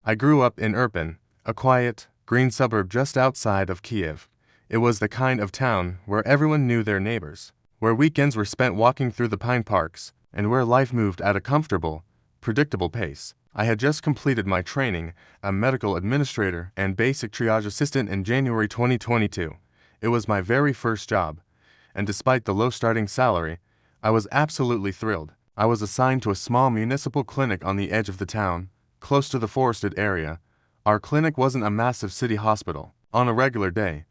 I grew up in Irpin, a quiet, green suburb just outside of Kiev. It was the kind of town where everyone knew their neighbors, where weekends were spent walking through the pine parks, and where life moved at a comfortable, predictable pace. I had just completed my training, a medical administrator and basic triage assistant in January 2022. It was my very first job, and despite the low starting salary, I was absolutely thrilled. I was assigned to a small municipal clinic on the edge of the town, close to the forested area. Our clinic wasn't a massive city hospital. On a regular day,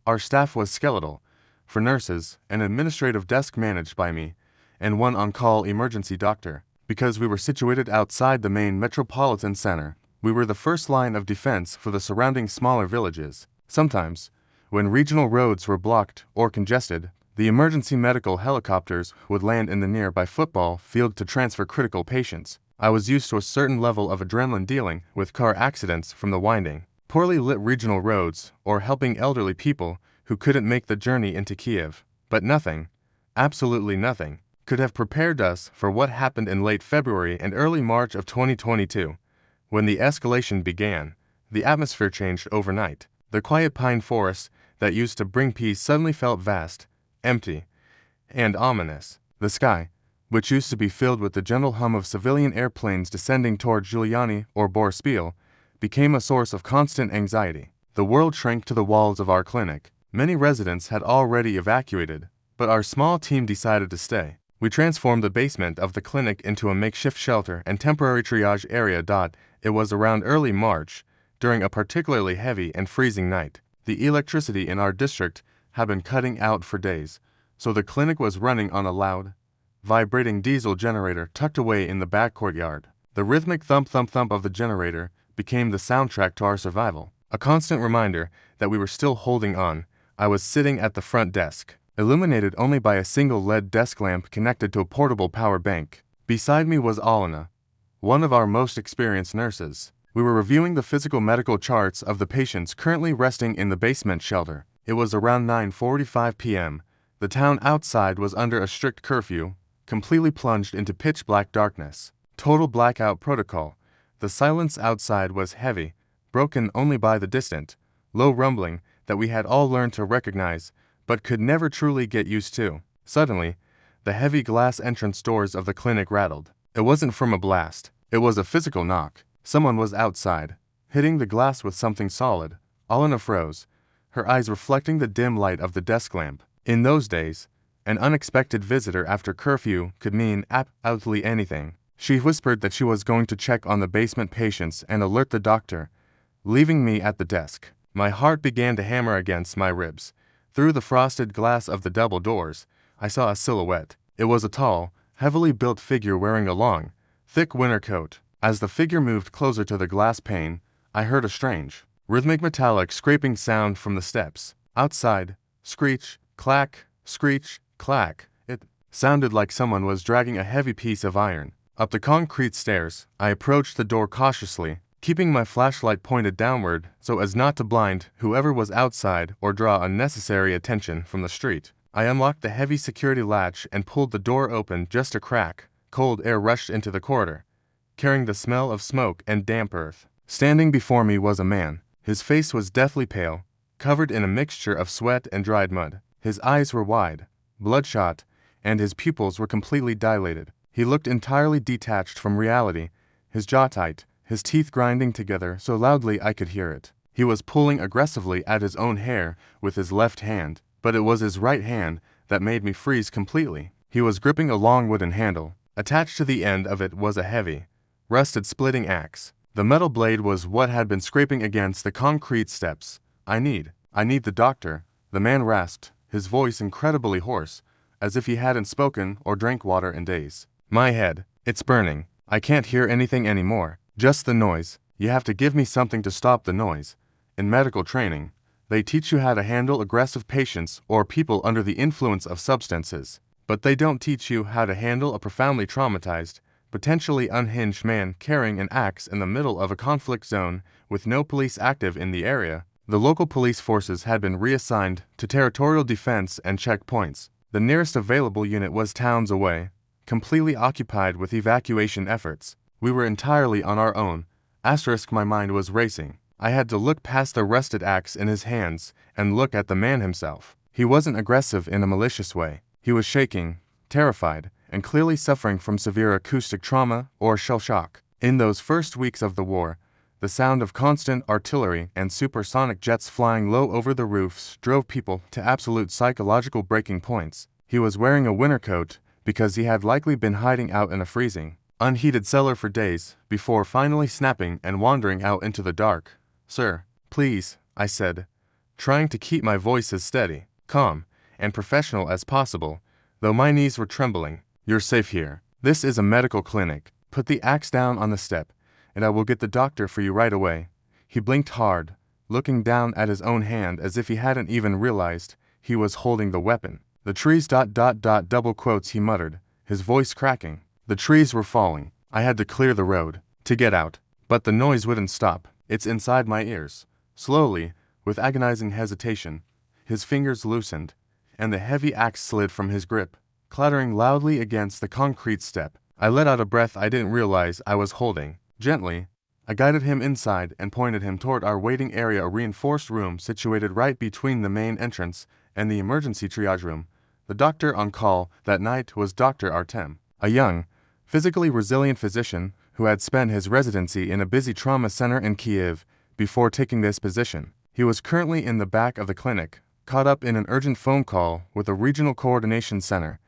our staff was skeletal, for nurses, an administrative desk managed by me, and one on-call emergency doctor. Because we were situated outside the main metropolitan center, we were the first line of defense for the surrounding smaller villages. Sometimes, when regional roads were blocked or congested, the emergency medical helicopters would land in the nearby football field to transfer critical patients. I was used to a certain level of adrenaline dealing with car accidents from the winding, poorly lit regional roads or helping elderly people who couldn't make the journey into Kiev. But nothing, absolutely nothing, could have prepared us for what happened in late February and early March of 2022. When the escalation began, the atmosphere changed overnight. The quiet pine forest that used to bring peace suddenly felt vast, empty, and ominous. The sky, which used to be filled with the gentle hum of civilian airplanes descending toward Giuliani or Boryspil, became a source of constant anxiety. The world shrank to the walls of our clinic. Many residents had already evacuated, but our small team decided to stay. We transformed the basement of the clinic into a makeshift shelter and temporary triage area. It was around early March, during a particularly heavy and freezing night. The electricity in our district had been cutting out for days, so the clinic was running on a loud, vibrating diesel generator tucked away in the back courtyard. The rhythmic thump-thump-thump of the generator became the soundtrack to our survival, a constant reminder that we were still holding on. I was sitting at the front desk, illuminated only by a single LED desk lamp connected to a portable power bank. Beside me was Alina, one of our most experienced nurses. We were reviewing the physical medical charts of the patients currently resting in the basement shelter. It was around 9:45 p.m. The town outside was under a strict curfew, completely plunged into pitch-black darkness. Total blackout protocol. The silence outside was heavy, broken only by the distant, low rumbling that we had all learned to recognize, but could never truly get used to. Suddenly, the heavy glass entrance doors of the clinic rattled. It wasn't from a blast. It was a physical knock. Someone was outside, hitting the glass with something solid. Alina froze, her eyes reflecting the dim light of the desk lamp. In those days, an unexpected visitor after curfew could mean absolutely anything. She whispered that she was going to check on the basement patients and alert the doctor, leaving me at the desk. My heart began to hammer against my ribs. Through the frosted glass of the double doors, I saw a silhouette. It was a tall, heavily built figure wearing a long, thick winter coat. As the figure moved closer to the glass pane, I heard a strange, rhythmic metallic scraping sound from the steps. Outside, screech, clack, screech, clack. It sounded like someone was dragging a heavy piece of iron. Up the concrete stairs, I approached the door cautiously, keeping my flashlight pointed downward so as not to blind whoever was outside or draw unnecessary attention from the street. I unlocked the heavy security latch and pulled the door open just a crack. Cold air rushed into the corridor, carrying the smell of smoke and damp earth. Standing before me was a man. His face was deathly pale, covered in a mixture of sweat and dried mud. His eyes were wide, bloodshot, and his pupils were completely dilated. He looked entirely detached from reality, his jaw tight, his teeth grinding together so loudly I could hear it. He was pulling aggressively at his own hair with his left hand, but it was his right hand that made me freeze completely. He was gripping a long wooden handle. Attached to the end of it was a heavy, rusted splitting axe. The metal blade was what had been scraping against the concrete steps. I need the doctor," the man rasped, his voice incredibly hoarse, as if he hadn't spoken or drank water in days. "My head, it's burning. I can't hear anything anymore. Just the noise. You have to give me something to stop the noise. In medical training, they teach you how to handle aggressive patients or people under the influence of substances, but they don't teach you how to handle a profoundly traumatized, potentially unhinged man carrying an axe in the middle of a conflict zone with no police active in the area." The local police forces had been reassigned to territorial defense and checkpoints. The nearest available unit was towns away, completely occupied with evacuation efforts. We were entirely on our own, My mind was racing. I had to look past the rusted axe in his hands and look at the man himself. He wasn't aggressive in a malicious way. He was shaking, terrified, and clearly suffering from severe acoustic trauma or shell shock. In those first weeks of the war, the sound of constant artillery and supersonic jets flying low over the roofs drove people to absolute psychological breaking points. He was wearing a winter coat because he had likely been hiding out in a freezing, unheated cellar for days before finally snapping and wandering out into the dark. "Sir, please," I said, trying to keep my voice as steady, calm, and professional as possible, though my knees were trembling. "You're safe here. This is a medical clinic. Put the axe down on the step, and I will get the doctor for you right away." He blinked hard, looking down at his own hand as if he hadn't even realized he was holding the weapon. "The trees ... double quotes," he muttered, his voice cracking. The trees were falling. I had to clear the road to get out, but the noise wouldn't stop. It's inside my ears. Slowly, with agonizing hesitation, his fingers loosened, and the heavy axe slid from his grip, clattering loudly against the concrete step. I let out a breath I didn't realize I was holding. Gently, I guided him inside and pointed him toward our waiting area, a reinforced room situated right between the main entrance and the emergency triage room. The doctor on call that night was Dr. Artem, a young, physically resilient physician who had spent his residency in a busy trauma center in Kiev before taking this position. He was currently in the back of the clinic, caught up in an urgent phone call with a regional coordination center,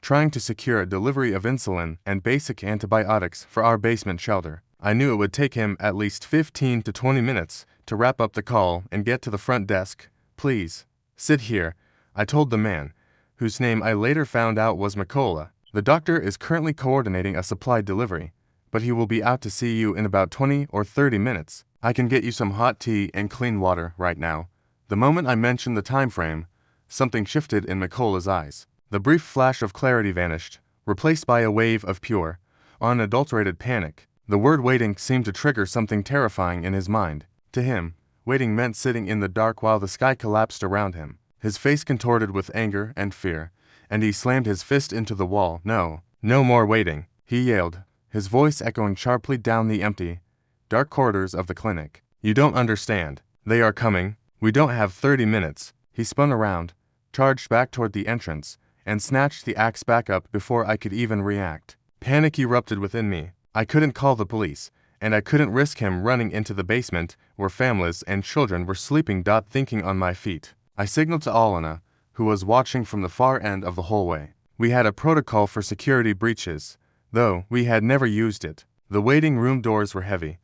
trying to secure a delivery of insulin and basic antibiotics for our basement shelter. I knew it would take him at least 15 to 20 minutes to wrap up the call and get to the front desk. "Please, sit here," I told the man, whose name I later found out was Mykola. "The doctor is currently coordinating a supply delivery, but he will be out to see you in about 20 or 30 minutes. I can get you some hot tea and clean water right now." The moment I mentioned the time frame, something shifted in Mykola's eyes. The brief flash of clarity vanished, replaced by a wave of pure, unadulterated panic. The word waiting seemed to trigger something terrifying in his mind. To him, waiting meant sitting in the dark while the sky collapsed around him. His face contorted with anger and fear, and he slammed his fist into the wall. "No, no more waiting," he yelled, his voice echoing sharply down the empty, dark corridors of the clinic. "You don't understand. They are coming. We don't have 30 minutes. He spun around, charged back toward the entrance, and snatched the axe back up before I could even react. Panic erupted within me. I couldn't call the police, and I couldn't risk him running into the basement where families and children were sleeping. Thinking on my feet, I signaled to Alina, who was watching from the far end of the hallway. We had a protocol for security breaches, though we had never used it. The waiting room doors were heavy,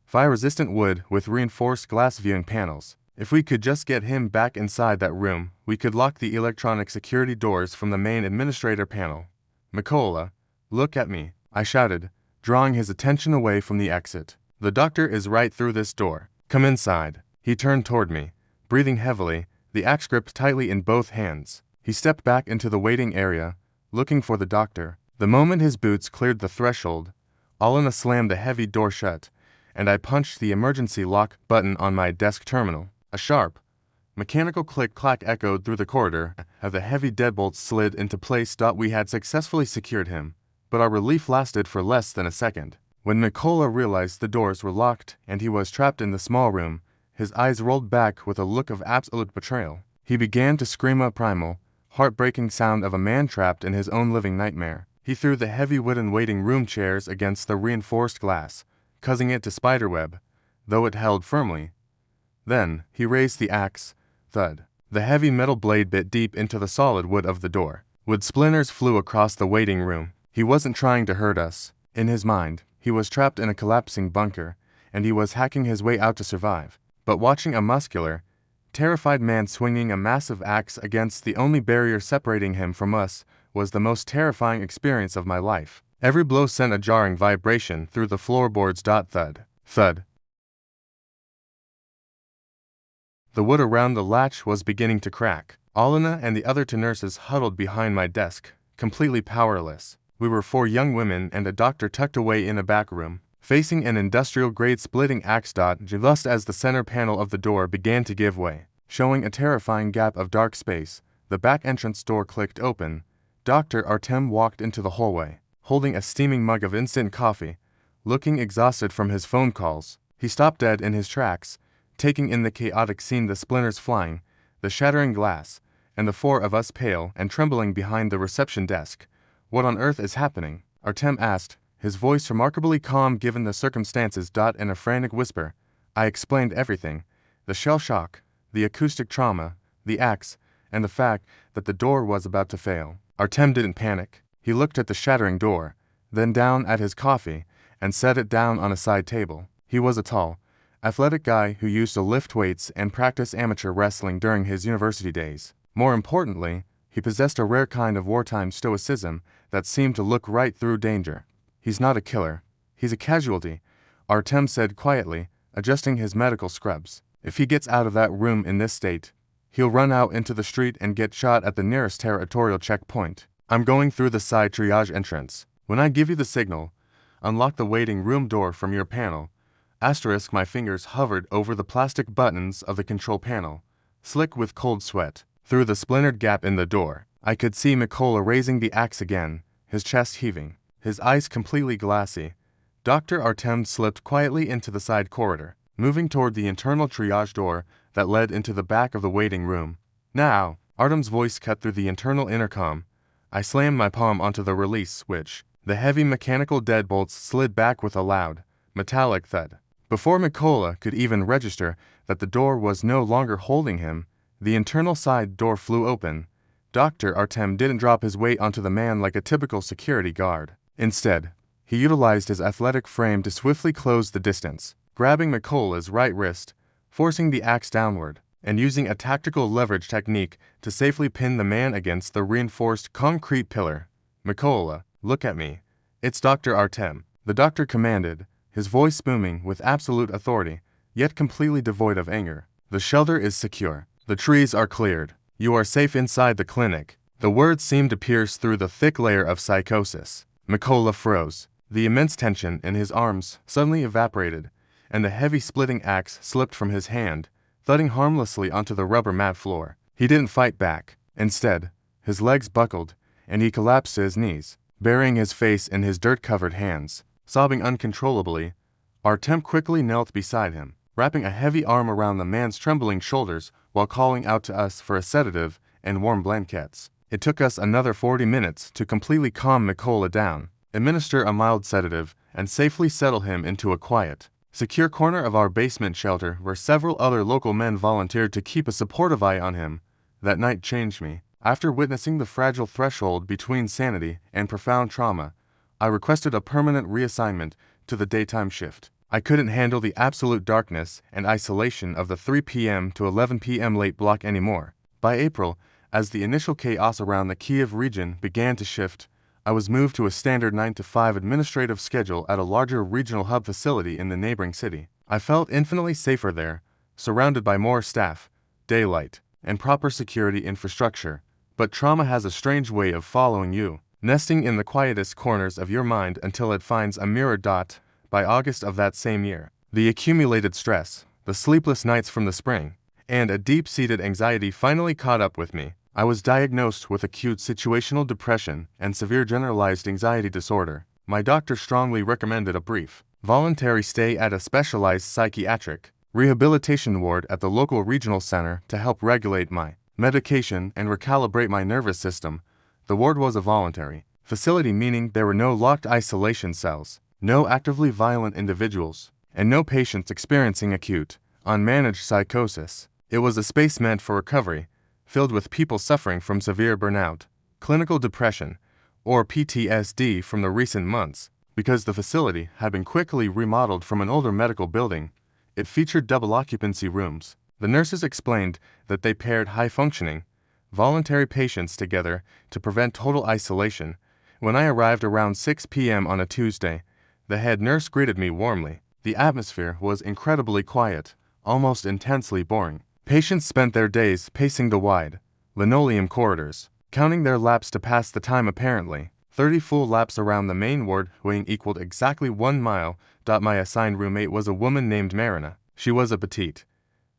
fire-resistant wood with reinforced glass viewing panels. If we could just get him back inside that room, we could lock the electronic security doors from the main administrator panel. "Mykola, look at me," I shouted, drawing his attention away from the exit. "The doctor is right through this door. Come inside." He turned toward me, breathing heavily, the axe gripped tightly in both hands. He stepped back into the waiting area, looking for the doctor. The moment his boots cleared the threshold, Alina slammed the heavy door shut, and I punched the emergency lock button on my desk terminal. A sharp, mechanical click-clack echoed through the corridor as the heavy deadbolts slid into place. We had successfully secured him, but our relief lasted for less than a second. When Mykola realized the doors were locked and he was trapped in the small room, his eyes rolled back with a look of absolute betrayal. He began to scream a primal, heartbreaking sound of a man trapped in his own living nightmare. He threw the heavy wooden waiting room chairs against the reinforced glass, causing it to spiderweb, though it held firmly. Then, he raised the axe. Thud. The heavy metal blade bit deep into the solid wood of the door. Wood splinters flew across the waiting room. He wasn't trying to hurt us. In his mind, he was trapped in a collapsing bunker, and he was hacking his way out to survive. But watching a muscular, terrified man swinging a massive axe against the only barrier separating him from us was the most terrifying experience of my life. Every blow sent a jarring vibration through the floorboards. Thud. Thud. The wood around the latch was beginning to crack. Alina and the other two nurses huddled behind my desk, completely powerless. We were 4 young women and a doctor tucked away in a back room, facing an industrial-grade splitting axe. Just as the center panel of the door began to give way, showing a terrifying gap of dark space, the back entrance door clicked open. Dr. Artem walked into the hallway, holding a steaming mug of instant coffee, looking exhausted from his phone calls. He stopped dead in his tracks, taking in the chaotic scene, the splinters flying, the shattering glass, and the four of us pale and trembling behind the reception desk. "What on earth is happening?" Artem asked, his voice remarkably calm given the circumstances. In a frantic whisper, I explained everything: the shell shock, the acoustic trauma, the axe, and the fact that the door was about to fail. Artem didn't panic. He looked at the shattering door, then down at his coffee, and set it down on a side table. He was a tall, athletic guy who used to lift weights and practice amateur wrestling during his university days. More importantly, he possessed a rare kind of wartime stoicism that seemed to look right through danger. "He's not a killer. He's a casualty," Artem said quietly, adjusting his medical scrubs. "If he gets out of that room in this state, he'll run out into the street and get shot at the nearest territorial checkpoint. I'm going through the side triage entrance. When I give you the signal, unlock the waiting room door from your panel." My fingers hovered over the plastic buttons of the control panel, slick with cold sweat. Through the splintered gap in the door, I could see Mikola raising the axe again, his chest heaving, his eyes completely glassy. Dr. Artem slipped quietly into the side corridor, moving toward the internal triage door that led into the back of the waiting room. "Now!" Artem's voice cut through the internal intercom. I slammed my palm onto the release switch. The heavy mechanical deadbolts slid back with a loud, metallic thud. Before Mikola could even register that the door was no longer holding him, the internal side door flew open. Dr. Artem didn't drop his weight onto the man like a typical security guard. Instead, he utilized his athletic frame to swiftly close the distance, grabbing Mikola's right wrist, forcing the axe downward, and using a tactical leverage technique to safely pin the man against the reinforced concrete pillar. "Mikola, look at me. It's Dr. Artem," the doctor commanded, his voice booming with absolute authority, yet completely devoid of anger. "The shelter is secure. The trees are cleared. You are safe inside the clinic." The words seemed to pierce through the thick layer of psychosis. Mikola froze. The immense tension in his arms suddenly evaporated, and the heavy splitting axe slipped from his hand, thudding harmlessly onto the rubber mat floor. He didn't fight back. Instead, his legs buckled, and he collapsed to his knees, burying his face in his dirt-covered hands. Sobbing uncontrollably, Artem quickly knelt beside him, wrapping a heavy arm around the man's trembling shoulders while calling out to us for a sedative and warm blankets. It took us another 40 minutes to completely calm Mikola down, administer a mild sedative, and safely settle him into a quiet, secure corner of our basement shelter where several other local men volunteered to keep a supportive eye on him. That night changed me. After witnessing the fragile threshold between sanity and profound trauma, I requested a permanent reassignment to the daytime shift. I couldn't handle the absolute darkness and isolation of the 3 p.m. to 11 p.m. late block anymore. By April, as the initial chaos around the Kiev region began to shift, I was moved to a standard 9-to-5 administrative schedule at a larger regional hub facility in the neighboring city. I felt infinitely safer there, surrounded by more staff, daylight, and proper security infrastructure. But trauma has a strange way of following you, nesting in the quietest corners of your mind until it finds a mirror. By August of that same year, the accumulated stress, the sleepless nights from the spring, and a deep-seated anxiety finally caught up with me. I was diagnosed with acute situational depression and severe generalized anxiety disorder. My doctor strongly recommended a brief, voluntary stay at a specialized psychiatric rehabilitation ward at the local regional center to help regulate my medication and recalibrate my nervous system. The ward was a voluntary facility, meaning there were no locked isolation cells, no actively violent individuals, and no patients experiencing acute, unmanaged psychosis. It was a space meant for recovery, filled with people suffering from severe burnout, clinical depression, or PTSD from the recent months. Because the facility had been quickly remodeled from an older medical building, it featured double occupancy rooms. The nurses explained that they paired high-functioning, voluntary patients together to prevent total isolation. When I arrived around 6 p.m. on a Tuesday, the head nurse greeted me warmly. The atmosphere was incredibly quiet, almost intensely boring. Patients spent their days pacing the wide, linoleum corridors, counting their laps to pass the time apparently. 30 full laps around the main ward weighing equaled exactly 1 mile. My assigned roommate was a woman named Marina. She was a petite,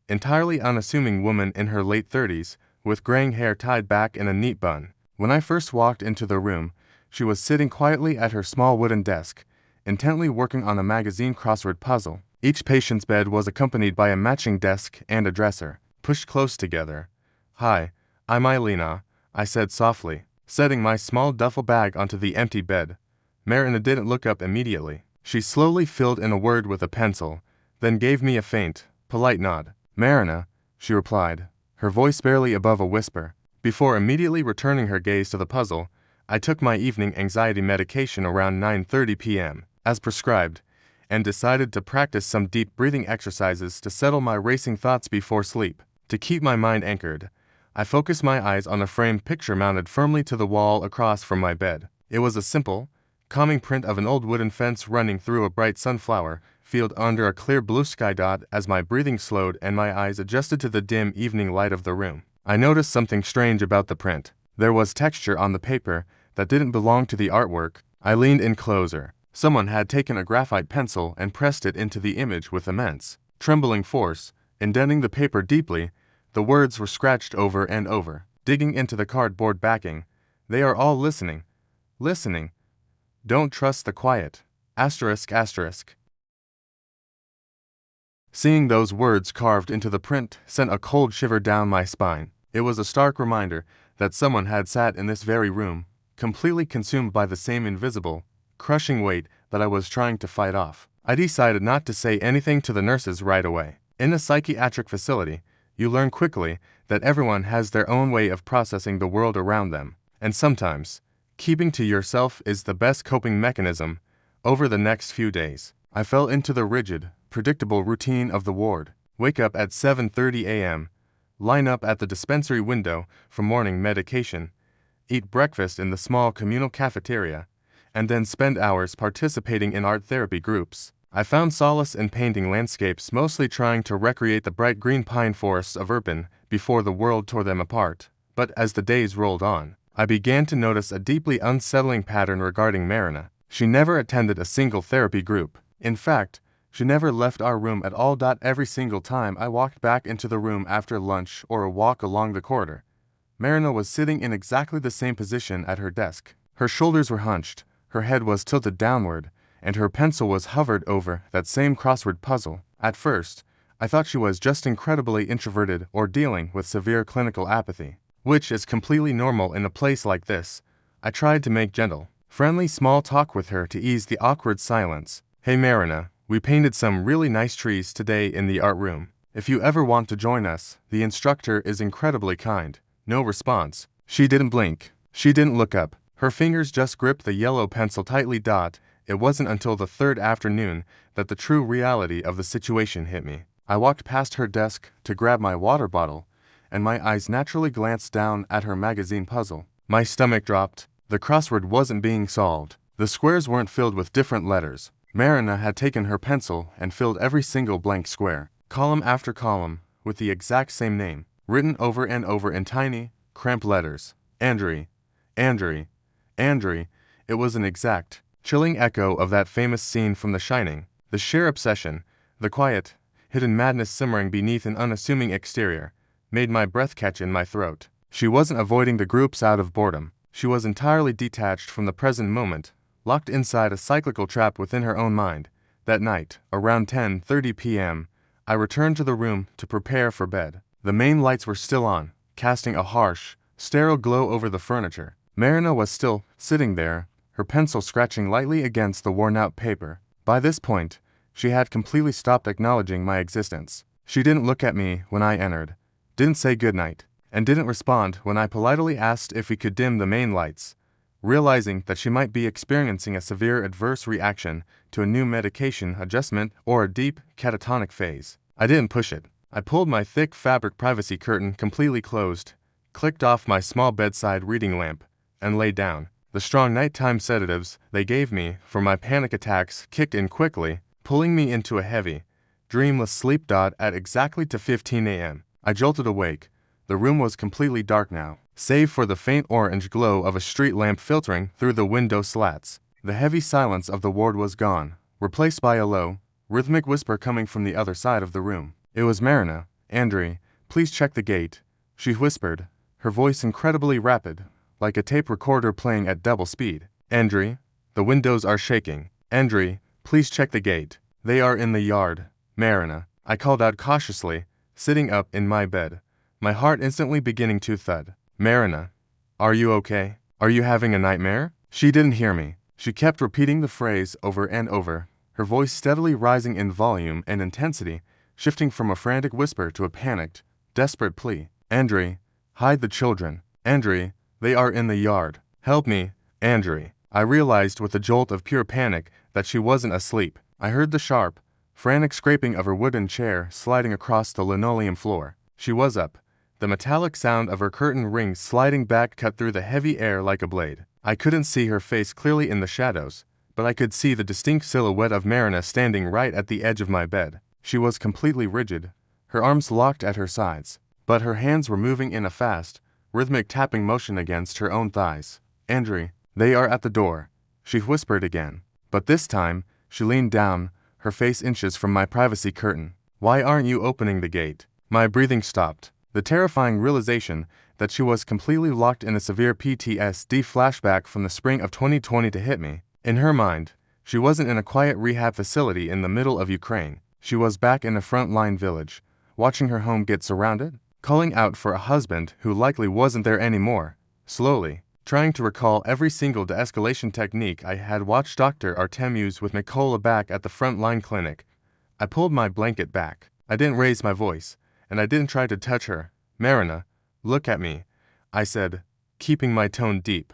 entirely unassuming woman in her late 30s, with graying hair tied back in a neat bun. When I first walked into the room, she was sitting quietly at her small wooden desk, intently working on a magazine crossword puzzle. Each patient's bed was accompanied by a matching desk and a dresser, pushed close together. "Hi, I'm Eilina," I said softly, setting my small duffel bag onto the empty bed. Marina didn't look up immediately. She slowly filled in a word with a pencil, then gave me a faint, polite nod. "Marina," she replied, her voice barely above a whisper. Before immediately returning her gaze to the puzzle, I took my evening anxiety medication around 9:30 p.m., as prescribed, and decided to practice some deep breathing exercises to settle my racing thoughts before sleep. To keep my mind anchored, I focused my eyes on a framed picture mounted firmly to the wall across from my bed. It was a simple, calming print of an old wooden fence running through a bright sunflower field under a clear blue sky. As my breathing slowed and my eyes adjusted to the dim evening light of the room, I noticed something strange about the print. There was texture on the paper that didn't belong to the artwork. I leaned in closer. Someone had taken a graphite pencil and pressed it into the image with immense, trembling force, indenting the paper deeply. The words were scratched over and over, digging into the cardboard backing. "They are all listening. Listening. Don't trust the quiet. Asterisk asterisk." Seeing those words carved into the print sent a cold shiver down my spine. It was a stark reminder that someone had sat in this very room, completely consumed by the same invisible, crushing weight that I was trying to fight off. I decided not to say anything to the nurses right away. In a psychiatric facility, you learn quickly that everyone has their own way of processing the world around them, and sometimes, keeping to yourself is the best coping mechanism. Over the next few days, I fell into the rigid, predictable routine of the ward. Wake up at 7:30 a.m., line up at the dispensary window for morning medication, eat breakfast in the small communal cafeteria, and then spend hours participating in art therapy groups. I found solace in painting landscapes, mostly trying to recreate the bright green pine forests of Irpin before the world tore them apart. But as the days rolled on, I began to notice a deeply unsettling pattern regarding Marina. She never attended a single therapy group. In fact, she never left our room at all. Every single time I walked back into the room after lunch or a walk along the corridor, Marina was sitting in exactly the same position at her desk. Her shoulders were hunched, her head was tilted downward, and her pencil was hovered over that same crossword puzzle. At first, I thought she was just incredibly introverted or dealing with severe clinical apathy, which is completely normal in a place like this. I tried to make gentle, friendly small talk with her to ease the awkward silence. "Hey Marina, we painted some really nice trees today in the art room. If you ever want to join us, the instructor is incredibly kind." No response. She didn't blink. She didn't look up. Her fingers just gripped the yellow pencil tightly. It wasn't until the third afternoon that the true reality of the situation hit me. I walked past her desk to grab my water bottle, and my eyes naturally glanced down at her magazine puzzle. My stomach dropped. The crossword wasn't being solved. The squares weren't filled with different letters. Marina had taken her pencil and filled every single blank square, column after column, with the exact same name, written over and over in tiny, cramped letters. Andrei. Andrei. Andrei. It was an exact, chilling echo of that famous scene from The Shining. The sheer obsession, the quiet, hidden madness simmering beneath an unassuming exterior, made my breath catch in my throat. She wasn't avoiding the groups out of boredom. She was entirely detached from the present moment, locked inside a cyclical trap within her own mind. That night, around 10:30 p.m., I returned to the room to prepare for bed. The main lights were still on, casting a harsh, sterile glow over the furniture. Marina was still sitting there, her pencil scratching lightly against the worn-out paper. By this point, she had completely stopped acknowledging my existence. She didn't look at me when I entered, didn't say goodnight, and didn't respond when I politely asked if we could dim the main lights. Realizing that she might be experiencing a severe adverse reaction to a new medication adjustment or a deep catatonic phase, I didn't push it. I pulled my thick fabric privacy curtain completely closed, clicked off my small bedside reading lamp, and lay down. The strong nighttime sedatives they gave me for my panic attacks kicked in quickly, pulling me into a heavy, dreamless sleep. At exactly 2:15 a.m., I jolted awake. The room was completely dark now, save for the faint orange glow of a street lamp filtering through the window slats. The heavy silence of the ward was gone, replaced by a low, rhythmic whisper coming from the other side of the room. It was Marina. "Andrei, please check the gate," she whispered, her voice incredibly rapid, like a tape recorder playing at double speed. "Andrei, the windows are shaking. Andre, please check the gate. They are in the yard. Marina, I called out cautiously, sitting up in my bed, my heart instantly beginning to thud. Marina, are you okay? Are you having a nightmare? She didn't hear me. She kept repeating the phrase over and over, her voice steadily rising in volume and intensity, shifting from a frantic whisper to a panicked, desperate plea. Andre, hide the children. Andre, they are in the yard. Help me, Andre. I realized with a jolt of pure panic that she wasn't asleep. I heard the sharp, frantic scraping of her wooden chair sliding across the linoleum floor. She was up. The metallic sound of her curtain rings sliding back cut through the heavy air like a blade. I couldn't see her face clearly in the shadows, but I could see the distinct silhouette of Marina standing right at the edge of my bed. She was completely rigid, her arms locked at her sides, but her hands were moving in a fast, rhythmic tapping motion against her own thighs. Andre, they are at the door, she whispered again. But this time, she leaned down, her face inches from my privacy curtain. Why aren't you opening the gate? My breathing stopped. The terrifying realization that she was completely locked in a severe PTSD flashback from the spring of 2020 to hit me. In her mind, she wasn't in a quiet rehab facility in the middle of Ukraine. She was back in a front-line village, watching her home get surrounded, calling out for a husband who likely wasn't there anymore. Slowly, trying to recall every single de-escalation technique I had watched Dr. Artem use with Mikola back at the front-line clinic. I pulled my blanket back. I didn't raise my voice, and I didn't try to touch her. Marina, look at me, I said, keeping my tone deep,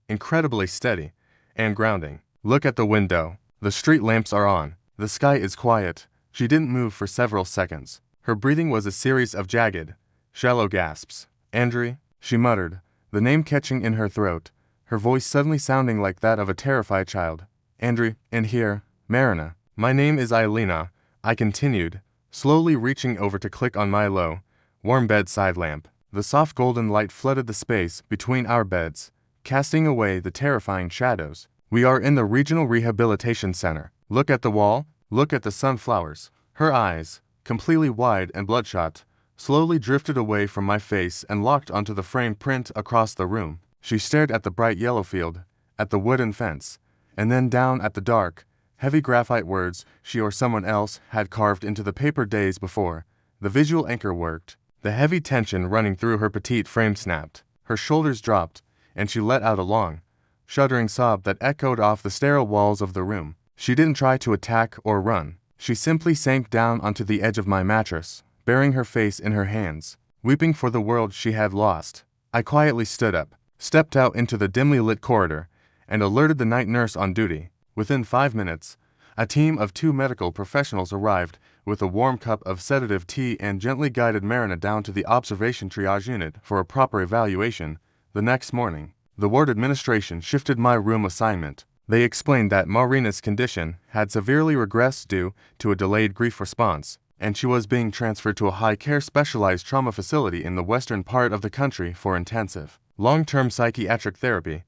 incredibly steady, and grounding. Look at the window. The street lamps are on. The sky is quiet. She didn't move for several seconds. Her breathing was a series of jagged, shallow gasps. Andre, she muttered, the name catching in her throat, her voice suddenly sounding like that of a terrified child. Andre, in here, Marina. My name is Elena, I continued, slowly reaching over to click on my low, warm bedside lamp. The soft golden light flooded the space between our beds, casting away the terrifying shadows. We are in the Regional Rehabilitation Center. Look at the wall, look at the sunflowers. Her eyes, completely wide and bloodshot, slowly drifted away from my face and locked onto the framed print across the room. She stared at the bright yellow field, at the wooden fence, and then down at the dark, heavy graphite words she or someone else had carved into the paper days before. The visual anchor worked. The heavy tension running through her petite frame snapped. Her shoulders dropped, and she let out a long, shuddering sob that echoed off the sterile walls of the room. She didn't try to attack or run. She simply sank down onto the edge of my mattress, burying her face in her hands, weeping for the world she had lost. I quietly stood up, stepped out into the dimly lit corridor, and alerted the night nurse on duty. Within 5 minutes, a team of 2 medical professionals arrived with a warm cup of sedative tea and gently guided Marina down to the observation triage unit for a proper evaluation. The next morning, the ward administration shifted my room assignment. They explained that Marina's condition had severely regressed due to a delayed grief response, and she was being transferred to a high-care specialized trauma facility in the western part of the country for intensive, long-term psychiatric therapy.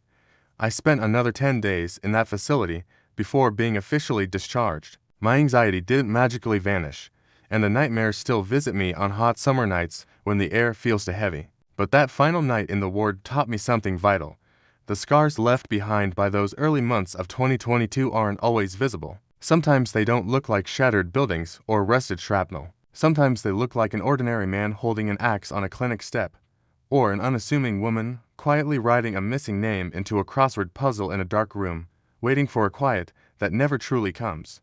I spent another 10 days in that facility before being officially discharged. My anxiety didn't magically vanish, and the nightmares still visit me on hot summer nights when the air feels too heavy. But that final night in the ward taught me something vital. The scars left behind by those early months of 2022 aren't always visible. Sometimes they don't look like shattered buildings or rusted shrapnel. Sometimes they look like an ordinary man holding an axe on a clinic step, or an unassuming woman quietly writing a missing name into a crossword puzzle in a dark room, waiting for a quiet that never truly comes.